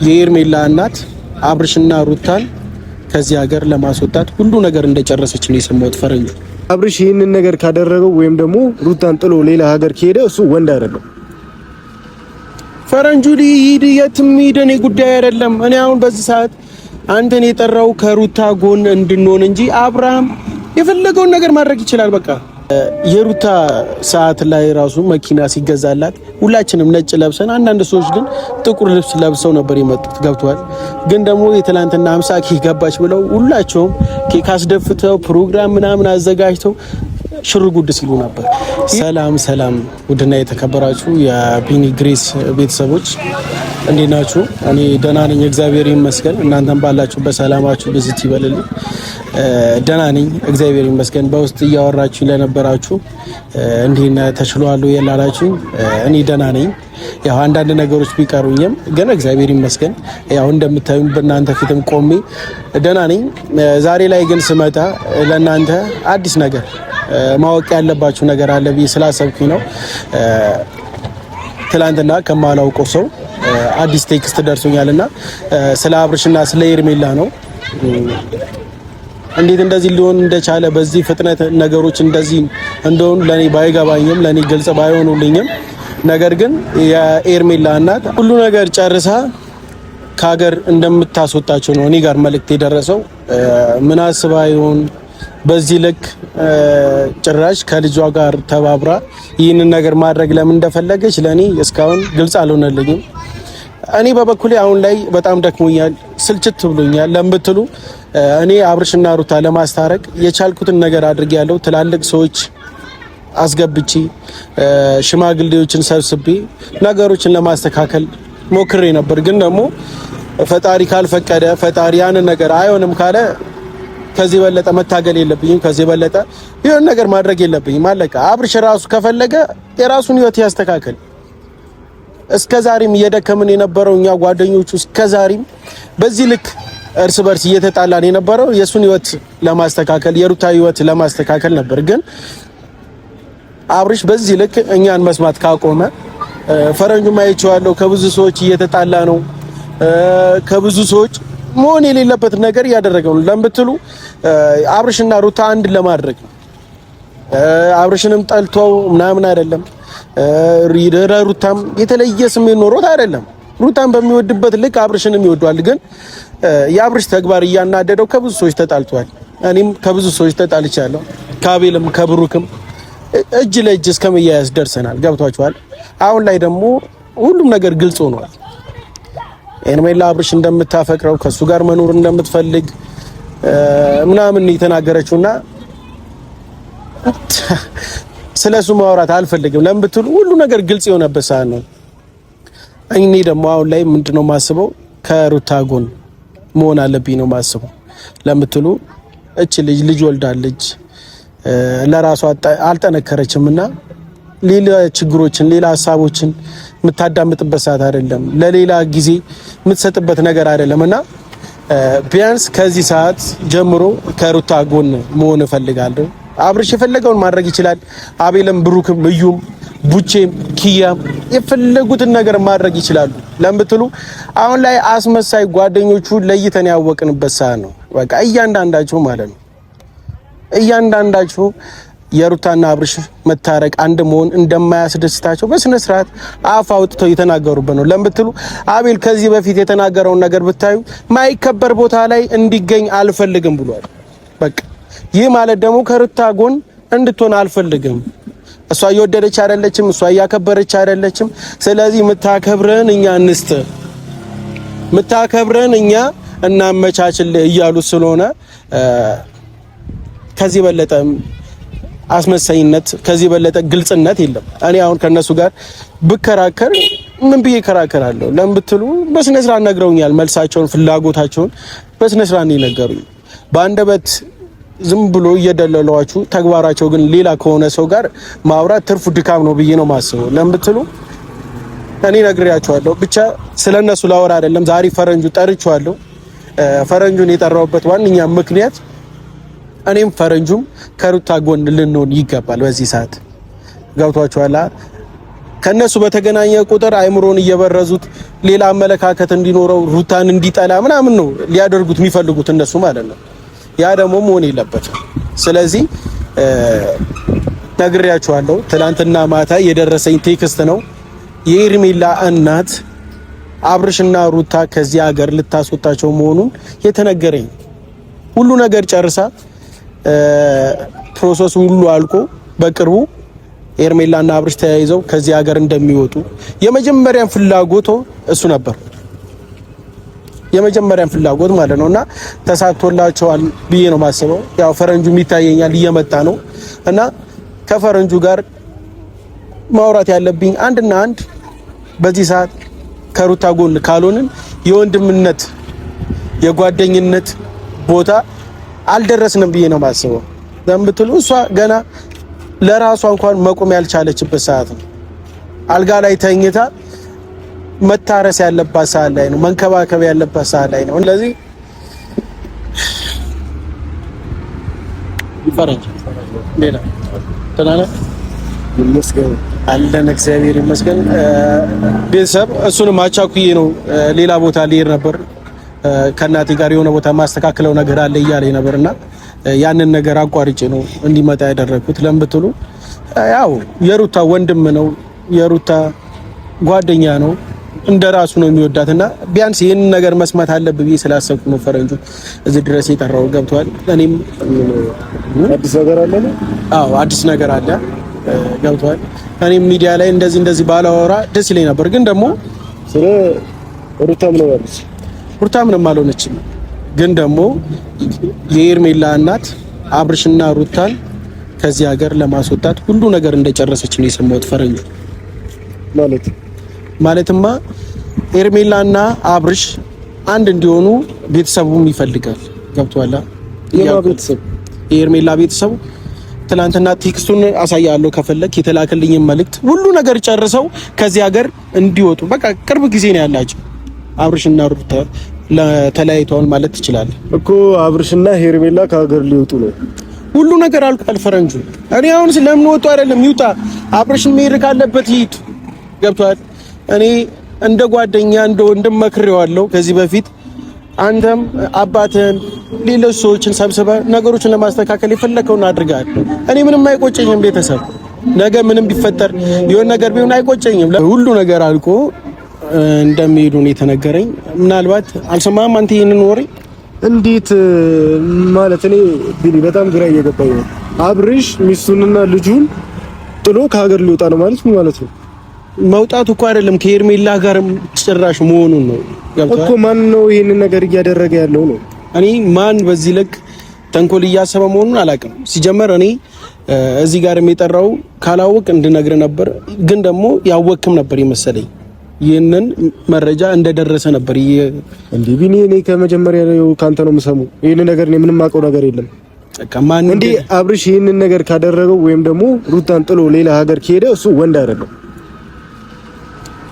የኤርሜላ እናት አብርሽና ሩታን ከዚህ ሀገር ለማስወጣት ሁሉ ነገር እንደጨረሰች ነው የሰማሁት። ፈረንጁ አብርሽ ይህንን ነገር ካደረገው ወይም ደግሞ ሩታን ጥሎ ሌላ ሀገር ከሄደ እሱ ወንድ አይደለም። ፈረንጁ ሊሄድ የትም ሄደ እኔ ጉዳይ አይደለም። እኔ አሁን በዚህ ሰዓት አንተን የጠራው ከሩታ ጎን እንድንሆን እንጂ አብርሃም የፈለገውን ነገር ማድረግ ይችላል። በቃ የሩታ ሰዓት ላይ ራሱ መኪና ሲገዛላት ሁላችንም ነጭ ለብሰን፣ አንዳንድ ሰዎች ግን ጥቁር ልብስ ለብሰው ነበር የመጡት። ገብቷል። ግን ደግሞ የትላንትና 50 ኬክ ገባች ብለው ሁላቸውም ኬክ አስደፍተው ፕሮግራም ምናምን አዘጋጅተው ሽር ጉድ ሲሉ ነበር። ሰላም ሰላም፣ ውድና የተከበራችሁ የቢኒ ግሬስ ቤተሰቦች እንዴት ናችሁ? እኔ ደህና ነኝ፣ እግዚአብሔር ይመስገን። እናንተም ባላችሁ በሰላማችሁ ብዝት ይበልልኝ። ደህና ነኝ፣ እግዚአብሔር ይመስገን። በውስጥ እያወራችሁ ለነበራችሁ እንዴት ተችሏል ያላላችሁ እኔ ደህና ነኝ። ያው አንዳንድ ነገሮች ቢቀሩኝም ግን እግዚአብሔር ይመስገን ያው እንደምታዩኝ በእናንተ ፊትም ቆሜ ደህና ነኝ። ዛሬ ላይ ግን ስመጣ ለእናንተ አዲስ ነገር ማወቅ ያለባችሁ ነገር አለ ብዬ ስላሰብኩኝ ነው። ትላንትና ከማላውቀው ሰው አዲስ ቴክስት ደርሶኛልና ስለ አብርሽና ስለ ኤርሜላ ነው። እንዴት እንደዚህ ሊሆን እንደቻለ በዚህ ፍጥነት ነገሮች እንደዚህ እንደሆኑ ለኔ ባይገባኝም ለኔ ግልጽ ባይሆኑልኝም፣ ነገር ግን የኤርሜላ እናት ሁሉ ነገር ጨርሳ ከሀገር እንደምታስወጣቸው ነው እኔ ጋር መልእክት የደረሰው። ምን አስባ ይሆን በዚህ ልክ ጭራሽ ከልጇ ጋር ተባብራ ይህንን ነገር ማድረግ ለምን እንደፈለገች ለኔ እስካሁን ግልጽ አልሆነልኝም። እኔ በበኩሌ አሁን ላይ በጣም ደክሞኛል፣ ስልችት ብሎኛል። ለምትሉ እኔ አብርሽና ሩታ ለማስታረቅ የቻልኩትን ነገር አድርጌያለሁ። ትላልቅ ሰዎች አስገብቼ ሽማግሌዎችን ሰብስቤ ነገሮችን ለማስተካከል ሞክሬ ነበር። ግን ደግሞ ፈጣሪ ካልፈቀደ ፈጣሪ ያንን ነገር አይሆንም ካለ ከዚህ በለጠ መታገል የለብኝም። ከዚህ በለጠ ይሄን ነገር ማድረግ የለብኝም። አለቀ። አብርሽ ራሱ ከፈለገ የራሱን ህይወት ያስተካክል። እስከዛሬም እየደከምን የነበረው እኛ ጓደኞቹ እስከዛሬም በዚህ ልክ እርስ በርስ እየተጣላን የነበረው የሱን ህይወት ለማስተካከል የሩታ ህይወት ለማስተካከል ነበር። ግን አብርሽ በዚህ ልክ እኛን መስማት ካቆመ ፈረንጁም አይቼዋለሁ ከብዙ ሰዎች እየተጣላ ነው። ከብዙ ሰዎች መሆን የሌለበት ነገር እያደረገው ነው። ለምትሉ አብርሽና ሩታ አንድ ለማድረግ ነው። አብርሽንም ጠልተው ምናምን አይደለም። ሩታም የተለየ ስሜት ኖሮት አይደለም። ሩታም በሚወድበት ልክ አብርሽንም ይወዷል። ግን የአብርሽ ተግባር እያናደደው ከብዙ ሰዎች ተጣልቷል። እኔም ከብዙ ሰዎች ተጣልቻለሁ። ከአቤልም ከብሩክም እጅ ለእጅ እስከመያያዝ ደርሰናል። ገብቷችኋል? አሁን ላይ ደግሞ ሁሉም ነገር ግልጽ ሆኗል። ኤርሜላ አብርሽ እንደምታፈቅረው ከሱ ጋር መኖር እንደምትፈልግ ምናምን የተናገረችውና ስለሱ ማውራት አልፈልግም። ለምን ብትሉ ሁሉ ነገር ግልጽ የሆነበት ሰዓት ነው። እኔ ደግሞ አሁን ላይ ምንድነው ማስበው ከሩታ ጎን መሆን አለብኝ ነው ማስበው። ለምን ብትሉ እቺ ልጅ ወልዳለች፣ ለራሷ አልጠነከረችምና ሌላ ችግሮችን ሌላ ሀሳቦችን የምታዳምጥበት ሰዓት አይደለም። ለሌላ ጊዜ የምትሰጥበት ነገር አይደለምና ቢያንስ ከዚህ ሰዓት ጀምሮ ከሩታ ጎን መሆን እፈልጋለሁ። አብርሽ የፈለገውን ማድረግ ይችላል። አቤልም፣ ብሩክም፣ እዩም፣ ቡቼም፣ ኪያም የፈለጉትን ነገር ማድረግ ይችላሉ። ለምትሉ አሁን ላይ አስመሳይ ጓደኞቹ ለይተን ያወቅንበት ሰዓት ነው። በቃ እያንዳንዳቸው ማለት ነው እያንዳንዳቸው የሩታና አብርሽ መታረቅ አንድ መሆን እንደማያስደስታቸው በስነ ስርዓት አፍ አውጥተው የተናገሩበት ነው። ለምትሉ አቤል ከዚህ በፊት የተናገረውን ነገር ብታዩ ማይከበር ቦታ ላይ እንዲገኝ አልፈልግም ብሏል። በቃ ይህ ማለት ደግሞ ከሩታ ጎን እንድትሆን አልፈልግም። እሷ እየወደደች አይደለችም፣ እሷ እያከበረች አይደለችም። ስለዚህ ምታከብረን እኛ እንስት ምታከብረን እኛ እናመቻችልህ እያሉ ስለሆነ ከዚህ በለጠ አስመሳይነት ከዚህ በለጠ ግልጽነት የለም። እኔ አሁን ከነሱ ጋር ብከራከር ምን ብዬ ከራከራለሁ? ለምን ብትሉ በስነ ስርዓት ነግረውኛል። መልሳቸውን ፍላጎታቸውን በስነ ስርዓት ነው የነገሩኝ። በአንደበት ዝም ብሎ እየደለሏችሁ ተግባራቸው ግን ሌላ ከሆነ ሰው ጋር ማውራት ትርፉ ድካም ነው ብዬ ነው ማስበው። ለምን ብትሉ እኔ ነግሬያቸዋለሁ። ብቻ ስለነሱ ላወራ አይደለም ዛሬ ፈረንጁ ጠርቻለሁ። ፈረንጁን የጠራውበት ዋንኛ ምክንያት እኔም ፈረንጁም ከሩታ ጎን ልንሆን ይገባል። በዚህ ሰዓት ገብቷችኋል። ከነሱ በተገናኘ ቁጥር አይምሮን እየበረዙት ሌላ አመለካከት እንዲኖረው ሩታን እንዲጠላ ምናምን ነው ሊያደርጉት የሚፈልጉት እነሱ ማለት ነው። ያ ደግሞ መሆን የለበትም። ስለዚህ ነግሬያችኋለሁ። ትናንትና ማታ የደረሰኝ ቴክስት ነው። የኤርሜላ እናት አብርሽና ሩታ ከዚህ ሀገር ልታስወጣቸው መሆኑን የተነገረኝ። ሁሉ ነገር ጨርሳ ፕሮሰሱ ሁሉ አልቆ በቅርቡ ኤርሜላና አብርሽ ተያይዘው ከዚህ ሀገር እንደሚወጡ የመጀመሪያን ፍላጎት እሱ ነበር። የመጀመሪያን ፍላጎት ማለት ነውና ተሳክቶላቸዋል ብዬ ነው ማስበው። ያው ፈረንጁም ይታየኛል እየመጣ ነው እና ከፈረንጁ ጋር ማውራት ያለብኝ አንድና አንድ በዚህ ሰዓት ከሩታ ጎን ካልሆንን የወንድምነት የጓደኝነት ቦታ አልደረስንም ብዬ ነው ማስበው። ለምትሉ እሷ ገና ለራሷ እንኳን መቆም ያልቻለችበት ሰዓት ነው። አልጋ ላይ ተኝታ መታረስ ያለባት ሰዓት ላይ ነው። መንከባከብ ያለባት ሰዓት ላይ ነው። ስለዚህ ይፈረጅ ሌላ ተናለ ይመስገን አለን እግዚአብሔር ይመስገን። ቤተሰብ እሱንም አቻኩዬ ነው ሌላ ቦታ ልሄድ ነበር ከእናቴ ጋር የሆነ ቦታ ማስተካከለው ነገር አለ እያለኝ ነበርና ያንን ነገር አቋርጬ ነው እንዲመጣ ያደረኩት። ለምትሉ ያው የሩታ ወንድም ነው፣ የሩታ ጓደኛ ነው፣ እንደራሱ ነው የሚወዳትና ቢያንስ ይሄንን ነገር መስማት አለብኝ ብዬ ስላሰብኩ ነው ፈረንጁ እዚህ ድረስ የጠራው። ገብቷል። እኔም አዲስ ነገር አለ ነው። አዎ አዲስ ነገር አለ። ገብቷል። እኔም ሚዲያ ላይ እንደዚህ ባላወራ ደስ ይለኝ ነበር፣ ግን ደግሞ ስለ ሩታ ምን ማለት ሩታ ምንም አልሆነችም። ግን ደግሞ የኤርሜላ እናት አብርሽና ሩታን ከዚህ ሀገር ለማስወጣት ሁሉ ነገር እንደጨረሰች ነው የሰማሁት። ፈረንጁ ማለትማ ኤርሜላና አብርሽ አንድ እንዲሆኑ ቤተሰቡም ይፈልጋል። ገብቷላ? ቤተሰብ የኤርሜላ ቤተሰቡ ትላንትና ቴክስቱን አሳያለሁ ከፈለክ የተላከልኝ መልእክት ሁሉ ነገር ጨርሰው ከዚህ ሀገር እንዲወጡ በቃ ቅርብ ጊዜ ነው ያላቸው። አብርሽና ሩታ ተለያይተዋል ማለት ትችላለህ እኮ። አብርሽና ሄርሜላ ከሀገር ሊወጡ ነው። ሁሉ ነገር አልቋል። ፈረንጁ እኔ አሁን ስለምን ወጡ አይደለም ይውጣ። አብርሽን መሄድ ካለበት ይሄድ። ገብቷል። እኔ እንደ ጓደኛ እንደ ወንድም መክሬዋለሁ ከዚህ በፊት። አንተም አባትህን ሌሎች ሰዎችን ሰብስበህ ነገሮችን ለማስተካከል የፈለከውን አድርጋል። እኔ ምንም አይቆጨኝም። ቤተሰብ ነገ ምንም ቢፈጠር የሆነ ነገር ቢሆን አይቆጨኝም። ሁሉ ነገር አልቆ እንደሚሄዱ ነው የተነገረኝ። ምናልባት አልሰማህም አንተ ይሄንን ወሬ? እንዴት ማለት እኔ ቢኒ በጣም ግራ እየገባኝ ነው። አብርሽ ሚስቱንና ልጁን ጥሎ ከሀገር ሊወጣ ነው ማለት ነው? መውጣቱ እኮ አይደለም ከኤርሜላ ጋርም ጭራሽ መሆኑን ነው እኮ። ማን ነው ይሄንን ነገር እያደረገ ያለው ነው? እኔ ማን በዚህ ልክ ተንኮል እያሰበ መሆኑን አላውቅም። ሲጀመር እኔ እዚህ ጋር የጠራው ካላወቅ እንድነግር ነበር፣ ግን ደግሞ ያወቅም ነበር የመሰለኝ። ይሄንን መረጃ እንደደረሰ ነበር እንዴ ቢኒ። እኔ ከመጀመሪያ ነው ካንተ ነው የምሰማው ይሄንን ነገር። እኔ ምንም አውቀው ነገር የለም። ከማን እንዴ አብርሽ ይሄንን ነገር ካደረገው ወይም ደግሞ ሩታን ጥሎ ሌላ ሀገር ከሄደ እሱ ወንድ አይደለም።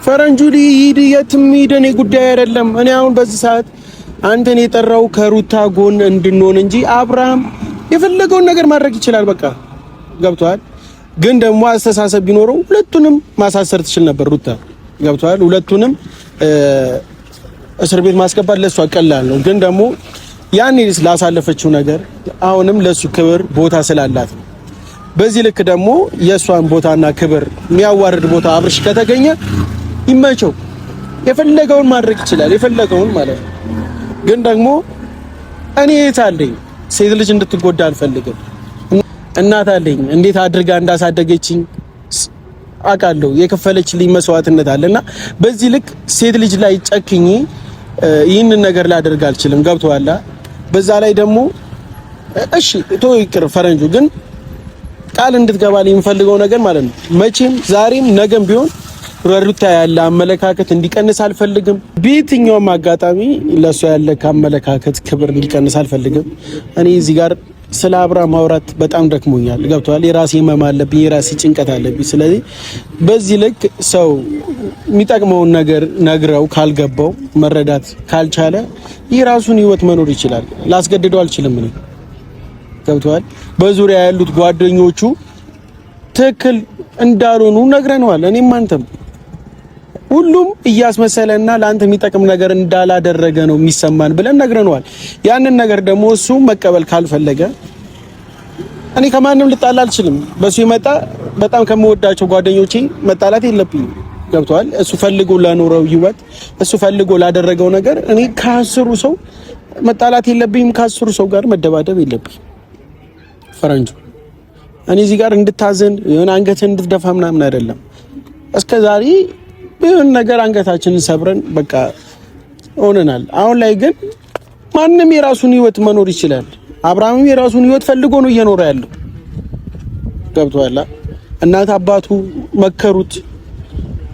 ፈረንጁ ሊሄድ የትም ሄደ እኔ ጉዳይ አይደለም። እኔ አሁን በዚህ ሰዓት አንተን የጠራው ከሩታ ጎን እንድንሆን እንጂ አብርሃም የፈለገውን ነገር ማድረግ ይችላል። በቃ ገብቷል። ግን ደግሞ አስተሳሰብ ቢኖረው ሁለቱንም ማሳሰር ትችል ነበር ሩታ። ገብቷል። ሁለቱንም እስር ቤት ማስገባት ለሷ ቀላል ነው። ግን ደግሞ ያኔ ላሳለፈችው ነገር አሁንም ለሱ ክብር ቦታ ስላላት ነው። በዚህ ልክ ደግሞ የሷን ቦታና ክብር የሚያዋርድ ቦታ አብርሽ ከተገኘ ይመቸው፣ የፈለገውን ማድረግ ይችላል። የፈለገውን ማለት ነው። ግን ደግሞ እኔ የታለኝ ሴት ልጅ እንድትጎዳ አልፈልግም። እናት አለኝ፣ እንዴት አድርጋ እንዳሳደገችኝ አውቃለሁ። የከፈለችልኝ መስዋዕትነት አለና በዚህ ልክ ሴት ልጅ ላይ ጨክኝ ይህንን ነገር ላደርግ አልችልም። ገብቶሃል? በዛ ላይ ደግሞ እሺ ቶ ይቅር ፈረንጁ፣ ግን ቃል እንድትገባልኝ የምፈልገው ነገር ማለት ነው መቼም ዛሬም ነገም ቢሆን ሩታ ያለ አመለካከት እንዲቀንስ አልፈልግም። በየትኛውም አጋጣሚ ለሷ ያለ አመለካከት ክብር እንዲቀንስ አልፈልግም። እኔ እዚህ ጋር ስለ አብርሃም ማውራት በጣም ደክሞኛል። ገብቷል። የራሴ ህመም አለብኝ፣ የራሴ ጭንቀት አለብኝ። ስለዚህ በዚህ ልክ ሰው የሚጠቅመውን ነገር ነግረው ካልገባው መረዳት ካልቻለ የራሱን ህይወት መኖር ይችላል። ላስገድደው አልችልም እኔ። ገብቷል። በዙሪያ ያሉት ጓደኞቹ ትክክል እንዳልሆኑ ነግረነዋል። እኔም አንተም ሁሉም እያስመሰለና ለአንተ የሚጠቅም ነገር እንዳላደረገ ነው የሚሰማን ብለን ነግረነዋል። ያንን ነገር ደግሞ እሱ መቀበል ካልፈለገ እኔ ከማንም ልጣላ አልችልም። በሱ ይመጣ በጣም ከምወዳቸው ጓደኞቼ መጣላት የለብኝም። ገብቷል። እሱ ፈልጎ ለኖረው ህይወት እሱ ፈልጎ ላደረገው ነገር እኔ ከአስሩ ሰው መጣላት የለብኝም። ከአስሩ ሰው ጋር መደባደብ የለብኝም። ፈረንጁ እኔ እዚህ ጋር እንድታዘን የሆነ አንገትን እንድትደፋ ምናምን አይደለም። እስከዛሬ ቢሆን ነገር አንገታችንን ሰብረን በቃ ሆነናል። አሁን ላይ ግን ማንም የራሱን ህይወት መኖር ይችላል። አብርሃምም የራሱን ህይወት ፈልጎ ነው እየኖረ ያለው። ገብቶሃል? እናት አባቱ መከሩት፣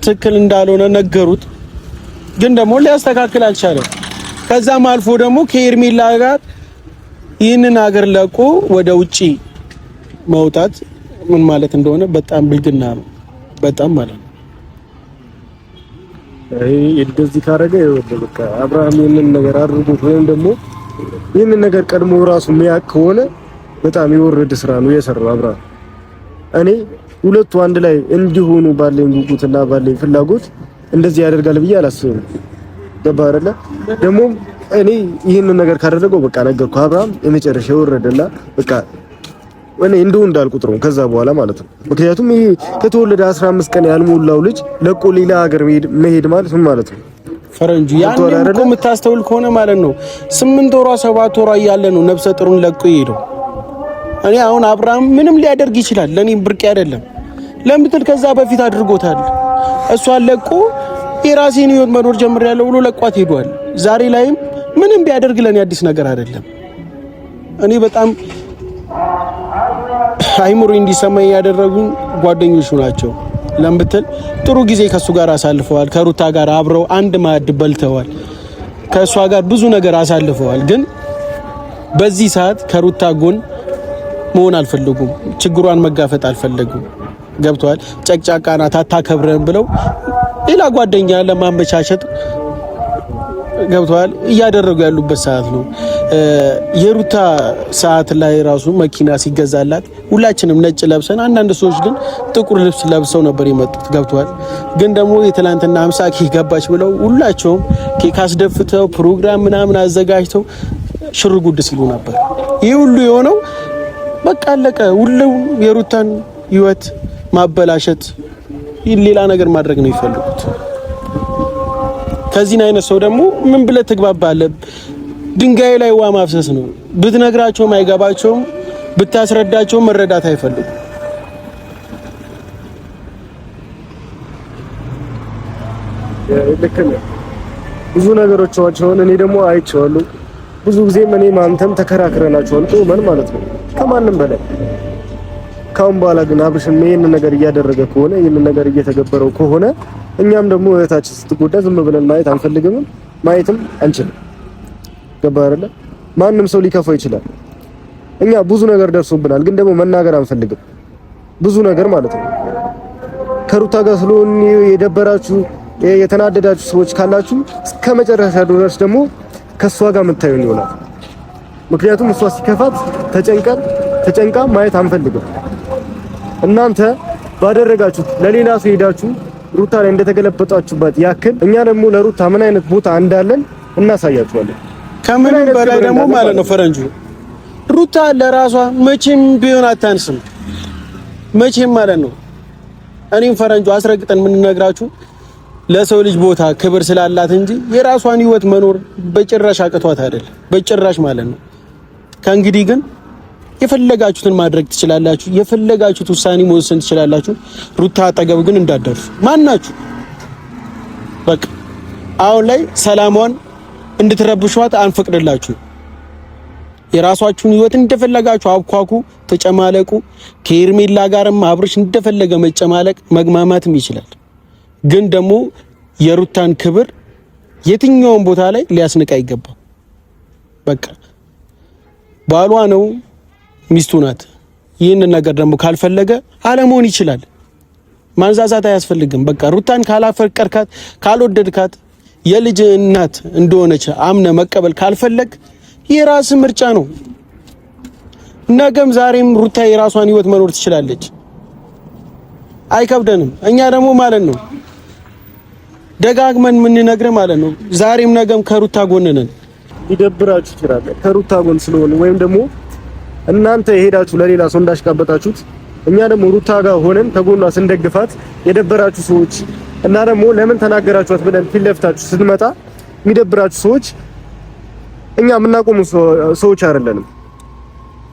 ትክክል እንዳልሆነ ነገሩት። ግን ደግሞ ሊያስተካክል አልቻለም። ከዛም አልፎ ደግሞ ከኤርሜላ ጋር ይህንን ሀገር ለቆ ወደ ውጪ መውጣት ምን ማለት እንደሆነ በጣም ብልግና ነው። በጣም ማለት ነው። እንደዚህ ካረገ ይወደ በቃ አብርሃም ይህንን ነገር አድርጎት ወይም ደግሞ ይህንን ነገር ቀድሞ ራሱ የሚያውቅ ከሆነ በጣም የወረደ ስራ ነው የሰራው አብርሃም። እኔ ሁለቱ አንድ ላይ እንዲሆኑ ባለኝ ጉጉትና ባለኝ ፍላጎት እንደዚህ ያደርጋል ብዬ አላስብም። ገባህ አይደለ? ደግሞ እኔ ይህንን ነገር ካደረገው በቃ ነገርኩህ አብርሃም የመጨረሻ የወረደና በቃ እኔ እንደው እንዳልኩት ነው ከዛ በኋላ ማለት ነው። ምክንያቱም ይሄ ከተወለደ 15 ቀን ያልሞላው ልጅ ለቆ ሌላ ሀገር መሄድ ማለት ምን ማለት ነው? ፈረንጁ ያንን እኮ የምታስተውል ከሆነ ማለት ነው 8 ወሯ 7 ወሯ እያለ ነው ነፍሰ ጥሩን ለቆ ይሄደው። እኔ አሁን አብርሃም ምንም ሊያደርግ ይችላል፣ ለኔ ብርቅ አይደለም። ለምትል ከዛ በፊት አድርጎታል። እሷን ለቆ የራሴን ህይወት መኖር ጀምሬያለሁ ብሎ ለቋት ሄዷል። ዛሬ ላይም ምንም ቢያደርግ ለኔ አዲስ ነገር አይደለም። እኔ በጣም አይምሮ እንዲሰማኝ ያደረጉኝ ጓደኞቹ ናቸው። ለምትል ጥሩ ጊዜ ከሱ ጋር አሳልፈዋል። ከሩታ ጋር አብረው አንድ ማዕድ በልተዋል። ከሷ ጋር ብዙ ነገር አሳልፈዋል። ግን በዚህ ሰዓት ከሩታ ጎን መሆን አልፈለጉም። ችግሯን መጋፈጥ አልፈለጉም። ገብቷል። ጨቅጫቃ ናት አታከብረን ብለው ሌላ ጓደኛ ለማመቻቸት ገብቷል እያደረጉ ያሉበት ሰዓት ነው። የሩታ ሰዓት ላይ ራሱ መኪና ሲገዛላት ሁላችንም ነጭ ለብሰን፣ አንዳንድ ሰዎች ግን ጥቁር ልብስ ለብሰው ነበር የመጡት። ገብቷል። ግን ደግሞ የትላንትና 50 ኬክ ገባች ብለው ሁላቸውም ኬክ አስደፍተው ፕሮግራም ምናምን አዘጋጅተው ሽር ጉድ ሲሉ ነበር። ይህ ሁሉ የሆነው በቃ አለቀ። ሁሉ የሩታን ህይወት ማበላሸት፣ ሌላ ነገር ማድረግ ነው የሚፈልጉት። ከዚህ አይነት ሰው ደግሞ ምን ብለህ ትግባባለህ? ድንጋይ ላይ ውሃ ማፍሰስ ነው። ብትነግራቸውም አይገባቸውም፣ ብታስረዳቸውም መረዳት አይፈልጉም። ልክ ነው። ብዙ ነገሮቻቸውን እኔ ደግሞ አይቼዋለሁ። ብዙ ጊዜም እኔም አንተም ተከራክረናቸዋል ቆመን ማለት ነው ከማንም በላይ። ካሁን በኋላ ግን አብርሽም ይሄንን ነገር እያደረገ ከሆነ ይሄንን ነገር እየተገበረው ከሆነ እኛም ደግሞ እህታችን ስትጎዳ ዝም ብለን ማየት አንፈልግም፣ ማየትም አንችልም። ገባህ አይደለ? ማንም ሰው ሊከፋው ይችላል። እኛ ብዙ ነገር ደርሶብናል፣ ግን ደግሞ መናገር አንፈልግም። ብዙ ነገር ማለት ነው። ከሩታ ጋር ስለሆነ የደበራችሁ የተናደዳችሁ ሰዎች ካላችሁ እስከ መጨረሻ ድረስ ደግሞ ከሷ ጋር የምታዩን ይሆናል። ምክንያቱም እሷ ሲከፋት ተጨንቃ ማየት አንፈልግም። እናንተ ባደረጋችሁት ለሌላ ሰው ሄዳችሁ ሩታ ላይ እንደተገለበጣችሁበት ያክል እኛ ደግሞ ለሩታ ምን አይነት ቦታ እንዳለን እናሳያችኋለን። ከምንም በላይ ደግሞ ማለት ነው ፈረንጁ ሩታ ለራሷ መቼም ቢሆን አታንስም። መቼም ማለት ነው። እኔም ፈረንጁ አስረግጠን የምንነግራችሁ ለሰው ልጅ ቦታ ክብር ስላላት እንጂ የራሷን ህይወት መኖር በጭራሽ አቅቷት አይደለም። በጭራሽ ማለት ነው። ከእንግዲህ ግን የፈለጋችሁትን ማድረግ ትችላላችሁ። የፈለጋችሁት ውሳኔ መወሰን ትችላላችሁ። ሩታ አጠገብ ግን እንዳትደርሱ ማናችሁ። በቃ አሁን ላይ ሰላሟን እንድትረብሿት አንፈቅድላችሁ። የራሳችሁን ህይወት እንደፈለጋችሁ አብኳኩ፣ ተጨማለቁ። ከኤርሜላ ጋርም አብርሽ እንደፈለገ መጨማለቅ መግማማትም ይችላል። ግን ደግሞ የሩታን ክብር የትኛውን ቦታ ላይ ሊያስንቅ አይገባም። በቃ ባሏ ነው፣ ሚስቱ ናት። ይህንን ነገር ደግሞ ካልፈለገ አለመሆን ይችላል። ማንዛዛት አያስፈልግም። በቃ ሩታን ካላፈቀርካት፣ ካልወደድካት፣ የልጅ እናት እንደሆነች አምነ መቀበል ካልፈለግ የራስ ምርጫ ነው። ነገም ዛሬም ሩታ የራሷን ህይወት መኖር ትችላለች። አይከብደንም። እኛ ደግሞ ማለት ነው ደጋግመን የምንነግርህ ማለት ነው ዛሬም ነገም ከሩታ ጎን ነን። ይደብራችሁ ይችላል ከሩታ ጎን ስለሆነ ወይም ደግሞ እናንተ ሄዳችሁ ለሌላ ሰው እንዳሽቃበጣችሁት እኛ ደግሞ ሩታ ጋር ሆነን ከጎኗ ስንደግፋት የደበራችሁ ሰዎች እና ደግሞ ለምን ተናገራችኋት ብለን ፊት ለፊታችሁ ስትመጣ የሚደብራችሁ ሰዎች እኛ የምናቆሙ ሰዎች አይደለንም።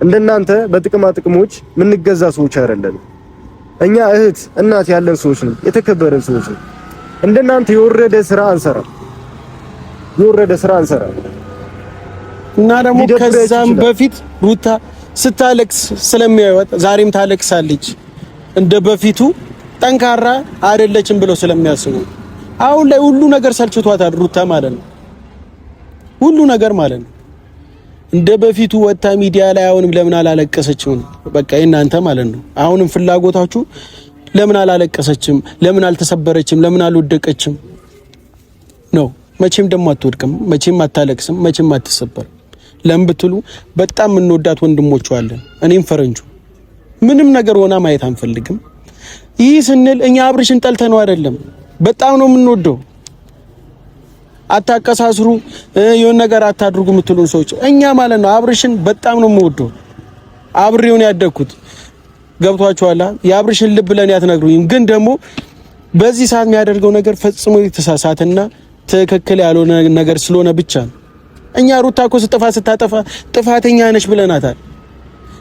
እንደናንተ በጥቅማ ጥቅሞች የምንገዛ ሰዎች አይደለንም። እኛ እህት እናት ያለን ሰዎች ነን፣ የተከበረን ሰዎች ነን። እንደናንተ የወረደ ስራ አንሰራም። እና ደግሞ ከዛም በፊት ሩታ ስታለቅስ ስለሚያዩት ዛሬም ታለቅሳለች እንደ በፊቱ ጠንካራ አይደለችም ብለው ስለሚያስቡ አሁን ላይ ሁሉ ነገር ሰልችቷታል ሩታ ማለት ነው። ሁሉ ነገር ማለት ነው እንደ በፊቱ ወጣ ሚዲያ ላይ አሁንም ለምን አላለቀሰችም? በቃ እናንተ ማለት ነው አሁንም ፍላጎታችሁ ለምን አላለቀሰችም? ለምን አልተሰበረችም? ለምን አልወደቀችም ነው። መቼም ደግሞ አትወድቅም፣ መቼም አታለቅስም፣ መቼም አትሰበርም። ለምን ብትሉ በጣም እንወዳት ወንድሞቿ አለን። እኔም ፈረንጁ ምንም ነገር ሆና ማየት አንፈልግም። ይህ ስንል እኛ አብርሽን ጠልተነው አይደለም፣ በጣም ነው የምንወደው። አታቀሳስሩ የሆነ ነገር አታድርጉ የምትሉን ሰዎች እኛ ማለት ነው አብርሽን በጣም ነው የምወደው። አብሬውን ያደግኩት ገብቷችኋል። የአብርሽን ልብ ለኔ አትነግሩኝም፣ ግን ደግሞ በዚህ ሰዓት የሚያደርገው ነገር ፈጽሞ የተሳሳተና ትክክል ያልሆነ ነገር ስለሆነ ብቻ ነው። እኛ ሩታ እኮ ስታጠፋ ጥፋተኛ ነሽ ብለናታል።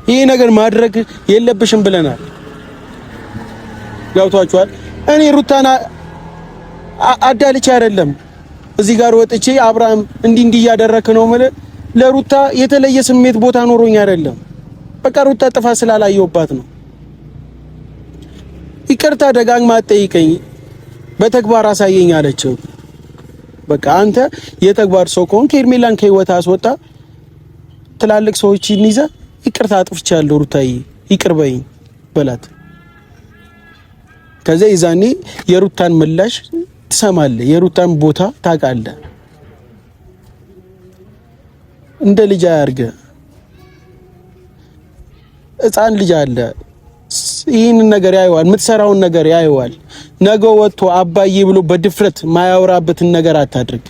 ይሄ ነገር ማድረግ የለብሽም ብለናል። ገብቷችኋል። እኔ ሩታና አዳልቼ አይደለም እዚህ ጋር ወጥቼ አብርሃም እንዲህ እያደረክ ነው ማለት ለሩታ የተለየ ስሜት ቦታ ኖሮኝ አይደለም። በቃ ሩታ ጥፋት ስላላየውባት ነው። ይቅርታ ደጋግማ አትጠይቀኝ፣ በተግባር አሳየኝ አለችው። በቃ አንተ የተግባር ሰው ከሆንክ ሄርሜላን ከህይወት አስወጣ፣ ትላልቅ ሰዎችን ይዘ ይቅርታ አጥፍቻለሁ ሩታዬ ይቅር በይኝ በላት። ከዛ ይዛኔ የሩታን ምላሽ ትሰማለህ፣ የሩታን ቦታ ታውቃለህ። እንደ ልጅ አያርገህ። ሕፃን ልጅ አለ፣ ይህንን ነገር ያየዋል፣ የምትሰራውን ነገር ያየዋል። ነገ ወጥቶ አባዬ ብሎ በድፍረት ማያወራበትን ነገር አታድርግ።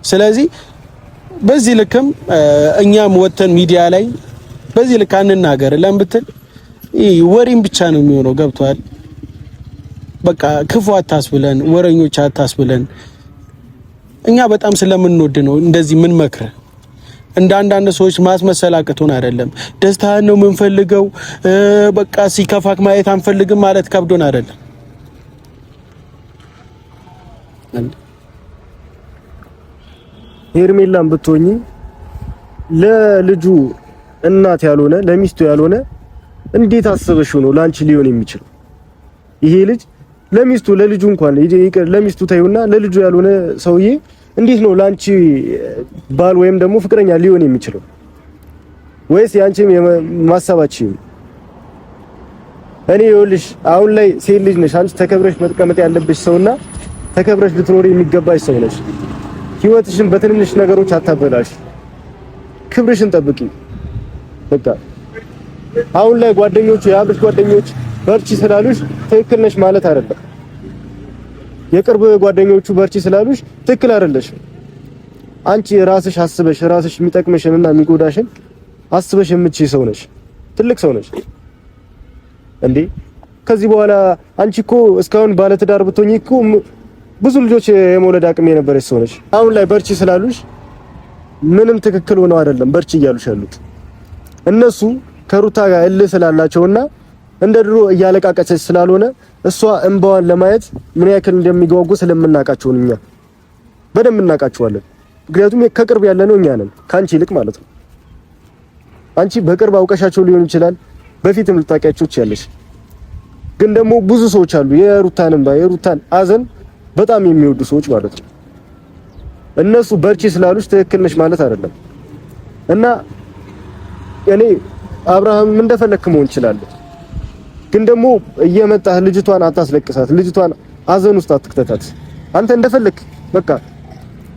ስለዚህ በዚህ ልክም እኛም ወጥተን ሚዲያ ላይ በዚህ ልክ አንናገር። ለምን ብትል ወሬም ብቻ ነው የሚሆነው። ገብቷል። በቃ ክፉ አታስብለን፣ ወረኞች አታስብለን። እኛ በጣም ስለምንወድ ነው እንደዚህ ምን መክረ። እንደ አንዳንድ ሰዎች ማስመሰል አቅቶን አይደለም። ደስታን ነው የምንፈልገው። በቃ ሲከፋክ ማየት አንፈልግም ማለት ከብዶን አይደለም። ሄርሜላን ብትሆኚ ለልጁ እናት ያልሆነ ለሚስቱ ያልሆነ እንዴት አስበሽው ነው ላንቺ ሊሆን የሚችለው? ይሄ ልጅ ለሚስቱ ለልጁ እንኳን ለሚስቱ ታዩና ለልጁ ያልሆነ ሰውዬ እንዴት ነው ላንቺ ባል ወይም ደግሞ ፍቅረኛ ሊሆን የሚችለው? ወይስ ያንቺም ማሰባችሁ? እኔ ይኸውልሽ አሁን ላይ ሴት ልጅ ነሽ አንቺ፣ ተከብረሽ መጥቀመጥ ያለብሽ ሰውና ተከብረሽ ልትኖሪ የሚገባሽ ሰው ነሽ። ህይወትሽን በትንንሽ ነገሮች አታበላሽ፣ ክብርሽን ጠብቂ። በቃ አሁን ላይ ጓደኞቹ የአብርሽ ጓደኞች በርቺ ስላሉሽ ትክክል ነሽ ማለት አይደለም። የቅርብ ጓደኞቹ በርቺ ስላሉሽ ትክክል አይደለሽም። አንቺ ራስሽ አስበሽ ራስሽ የሚጠቅምሽንና የሚጎዳሽን አስበሽ የምትችይ ሰው ነሽ፣ ትልቅ ሰው ነሽ። እንዴ ከዚህ በኋላ አንቺ እኮ እስካሁን ባለትዳር ብትሆኚ እኮ ብዙ ልጆች የመውለድ አቅም የነበረች ሰው ነሽ። አሁን ላይ በርቺ ስላሉሽ ምንም ትክክል ሆነው አይደለም በርቺ እያሉሽ ያሉት። እነሱ ከሩታ ጋር እልህ ስላላቸውና እንደ ድሮ እያለቃቀሰች ስላልሆነ እሷ እንባዋን ለማየት ምን ያክል እንደሚጓጉ ስለምናቃቸው እኛ በደንብ እናቃቸዋለን። ምክንያቱም ከቅርብ ያለነው እኛ ነን ካንቺ ይልቅ ማለት ነው። አንቺ በቅርብ አውቀሻቸው ሊሆን ይችላል፣ በፊትም ልታውቂያቸው ትችያለሽ። ግን ደግሞ ብዙ ሰዎች አሉ የሩታን እንባ የሩታን አዘን በጣም የሚወዱ ሰዎች ማለት ነው። እነሱ በርቺ ስላሉሽ ትክክል ነሽ ማለት አይደለም። እና እኔ አብርሃም እንደፈለክ መሆን ይችላል፣ ግን ደግሞ እየመጣህ ልጅቷን አታስለቅሳት፣ ልጅቷን አዘን ውስጥ አትክተታት። አንተ እንደፈለክ በቃ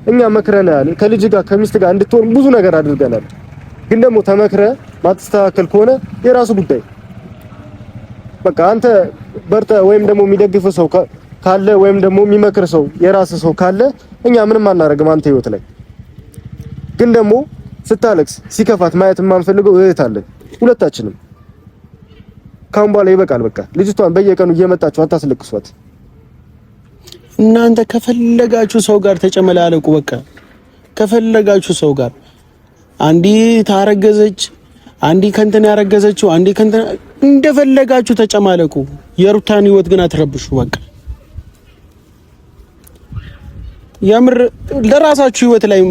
እኛ መክረናል፣ ከልጅ ጋር ከሚስት ጋር እንድትሆን ብዙ ነገር አድርገናል። ግን ደግሞ ተመክረ ማትስተካከል ከሆነ የራሱ ጉዳይ። በቃ አንተ በርታ ወይም ደግሞ የሚደግፍ ሰው ካለ ወይም ደግሞ የሚመክር ሰው የራስ ሰው ካለ እኛ ምንም አናደርግም አንተ ህይወት ላይ። ግን ደግሞ ስታለቅስ ሲከፋት ማየት የማንፈልገው እህት አለን ሁለታችንም። ካሁን በኋላ ይበቃል በቃ። ልጅቷን በየቀኑ እየመጣችሁ አታስለቅሷት። እናንተ ከፈለጋችሁ ሰው ጋር ተጨመላለቁ በቃ። ከፈለጋችሁ ሰው ጋር አንዲ ታረገዘች፣ አንዲ ከንተን ያረገዘችው፣ አንዲ ከንተን እንደፈለጋችሁ ተጨማለቁ። የሩታን ህይወት ግን አትረብሹ በቃ። ያምር ለራሳችሁ ህይወት ላይ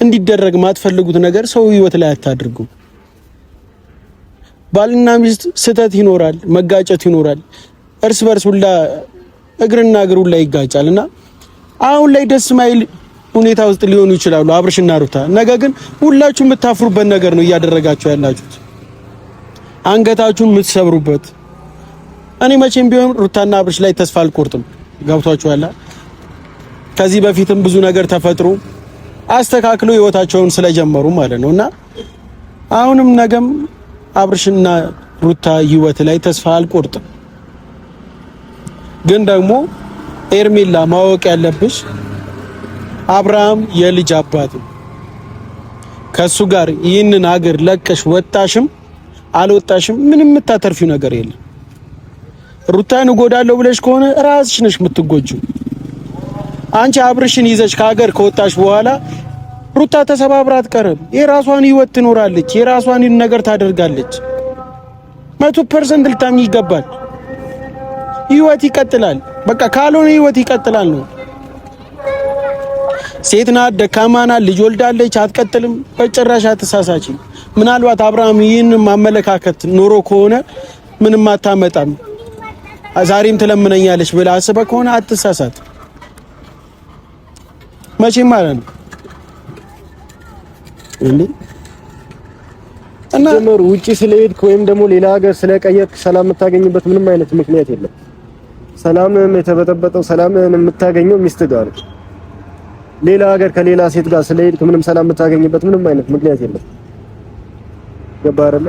እንዲደረግ ማትፈልጉት ነገር ሰው ህይወት ላይ አታድርጉ። ባልና ሚስት ስህተት ይኖራል፣ መጋጨት ይኖራል። እርስ በርስ ሁላ እግርና እግር ሁላ ይጋጫልና አሁን ላይ ደስ ማይል ሁኔታ ውስጥ ሊሆኑ ይችላሉ አብርሽና ሩታ። ነገር ግን ሁላችሁ የምታፍሩበት ነገር ነው እያደረጋችሁ ያላችሁት፣ አንገታችሁን የምትሰብሩበት። እኔ መቼም ቢሆን ሩታና አብርሽ ላይ ተስፋ አልቆርጥም። ገብቷችኋል? ከዚህ በፊትም ብዙ ነገር ተፈጥሮ አስተካክሎ ህይወታቸውን ስለጀመሩ ማለት ነውና አሁንም ነገም አብርሽና ሩታ ህይወት ላይ ተስፋ አልቆርጥም። ግን ደግሞ ኤርሜላ ማወቅ ያለብሽ አብርሃም የልጅ አባት ከሱ ጋር ይህንን ሀገር ለቀሽ ወጣሽም አልወጣሽም ምንም የምታተርፊው ነገር የለም። ሩታን እጎዳለሁ ብለሽ ከሆነ ራስሽ ነሽ የምትጎጂው። አንቺ አብርሽን ይዘሽ ከሀገር ከወጣሽ በኋላ ሩታ ተሰባብራ አትቀርም። የራሷን ህይወት ትኖራለች፣ የራሷን ነገር ታደርጋለች። 100% ልታምኚ ይገባል። ህይወት ይቀጥላል። በቃ ካልሆነ ህይወት ይቀጥላል ነው። ሴት ናት፣ ደካማ ናት፣ ልጅ ወልዳለች፣ አትቀጥልም። በጭራሽ አትሳሳቺ። ምናልባት አብርሃም ይህን ማመለካከት ኖሮ ከሆነ ምንም አታመጣም፣ ዛሬም ትለምነኛለች ብላ አስበ ከሆነ አትሳሳት። መቼም ማለት ነው እና ጀመሩ ውጪ ስለሄድክ ወይም ደግሞ ሌላ ሀገር ስለቀየርክ ሰላም የምታገኝበት ምንም አይነት ምክንያት የለም። ሰላምን የተበጠበጠው ሰላምን የምታገኘው ሚስት ጋር ነው። ሌላ ሀገር ከሌላ ሴት ጋር ስለሄድክ ምንም ሰላም የምታገኝበት ምንም አይነት ምክንያት የለም። ገባህ አይደለ?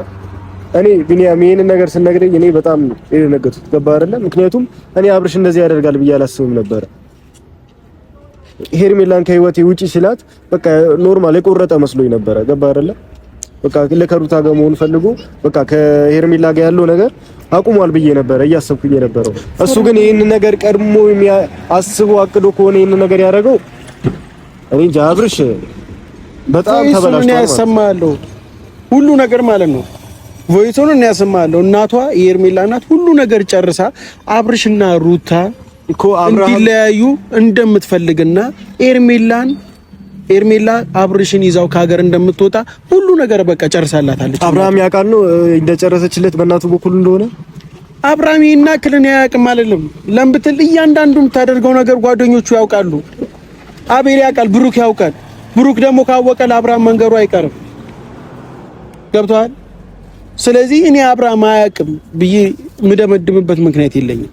እኔ ቢኒያም ይሄንን ነገር ስነግረኝ እኔ በጣም የደነገጥኩት ገባህ አይደለ? ምክንያቱም እኔ አብርሽ እንደዚህ ያደርጋል ብዬ አላስብም ነበር። ሄርሜላን ከህይወቴ ውጪ ሲላት በቃ ኖርማል የቆረጠ መስሎኝ ነበረ። ገባህ አይደለ? በቃ ለከሩታ ጋር መሆን ፈልጎ በቃ ከሄርሜላ ጋር ያለው ነገር አቁሟል ብዬ ነበረ እያሰብኩኝ የነበረው። እሱ ግን ይሄንን ነገር ቀድሞ አስቦ አቅዶ ከሆነ ይሄንን ነገር ያደረገው እኔ እንጃ። አብርሽ በጣም ተበላሽቷል። ያሰማለው ሁሉ ነገር ማለት ነው። ቮይሱን እና ያሰማለው እናቷ የሄርሜላ እናት ሁሉ ነገር ጨርሳ አብርሽና ሩታ እኮ እንዲለያዩ እንደምትፈልግና ኤርሜላ አብርሽን ይዛው ከሀገር እንደምትወጣ ሁሉ ነገር በቃ ጨርሳላታለች። አብርሃም ያውቃል ነው እንደጨረሰችለት በእናቱ በኩል እንደሆነ አብርሃም ይናክልን ያያቅም አይደለም። ለምብትል እያንዳንዱ የምታደርገው ነገር ጓደኞቹ ያውቃሉ። አቤል ያውቃል፣ ብሩክ ያውቃል። ብሩክ ደግሞ ካወቀ ለአብርሃም መንገሩ አይቀርም። ገብቷል? ስለዚህ እኔ አብርሃም አያውቅም ብዬ የምደመድምበት ምክንያት የለኝም።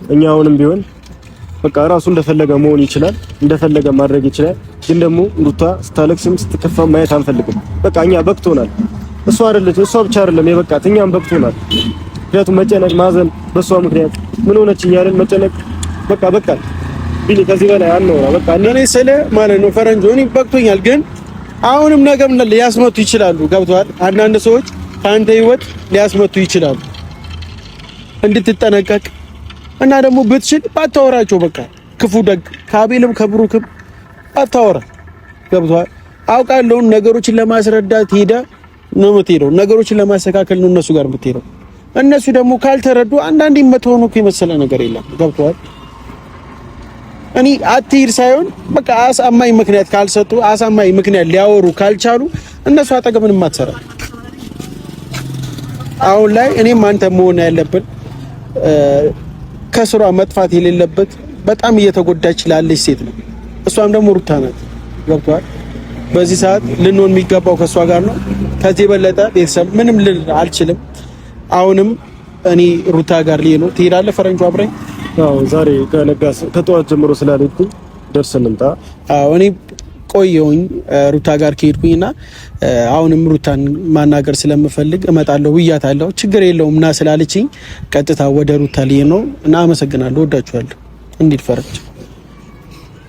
እኛ አሁንም ቢሆን በቃ ራሱ እንደፈለገ መሆን ይችላል፣ እንደፈለገ ማድረግ ይችላል። ግን ደግሞ ሩታ ስታለቅስም ስትከፋ ማየት አንፈልግም። በቃ እኛ በቅቶናል። እሷ ብቻ አይደለም የበቃት፣ እኛም በቅቶናል። ምክንያቱም መጨነቅ፣ ማዘን በሷ ምክንያት ምን ሆነች እያለን መጨነቅ በቃ ቢኒ ከዚህ በላይ አንኖራ። በቃ እኔ ስለ ማለት ነው ፈረንጆ እኔ በቅቶኛል። ግን አሁንም ነገም ሊያስመቱ ይችላሉ። ገብቷል? አንዳንድ ሰዎች ከአንተ ህይወት ሊያስመቱ ይችላሉ። እንድትጠነቀቅ እና ደግሞ ብትችል ባታወራቸው በቃ ክፉ ደግ ከአቤልም ከብሩክም ባታወራ። ገብቷል? አውቃለሁ ነገሮችን ለማስረዳት ሄደ ነው የምትሄደው፣ ነገሮችን ለማስተካከል ነው እነሱ ጋር የምትሄደው። እነሱ ደግሞ ካልተረዱ አንዳንዴ መተሆኑ እኮ የመሰለ ነገር የለም። ገብቷል? እኔ አትሂድ ሳይሆን በቃ አሳማኝ ምክንያት ካልሰጡ፣ አሳማኝ ምክንያት ሊያወሩ ካልቻሉ እነሱ አጠገብን ማትሰራ። አሁን ላይ እኔም አንተ መሆን ያለብን ከስሯ መጥፋት የሌለበት በጣም እየተጎዳች ላለች ሴት ነው። እሷም ደግሞ ሩታ ናት። ገብቷል? በዚህ ሰዓት ልንሆን የሚገባው ከሷ ጋር ነው። ከዚህ የበለጠ ቤተሰብ ምንም ልል አልችልም። አሁንም እኔ ሩታ ጋር ልሄድ ነው። ትሄዳለህ ፈረንጆ አብረኝ? አዎ ዛሬ ከጠዋት ጀምሮ ስላልሄድኩኝ ደርሰን እንምጣ። አዎ እኔ ቆየሁኝ ሩታ ጋር ከሄድኩኝና አሁንም ሩታን ማናገር ስለምፈልግ እመጣለሁ ብያታለሁ። ችግር የለውም ና ስላለችኝ ቀጥታ ወደ ሩታ ልሄድ ነው እና አመሰግናለሁ። ወዳችኋለሁ። እንዴት ፈረች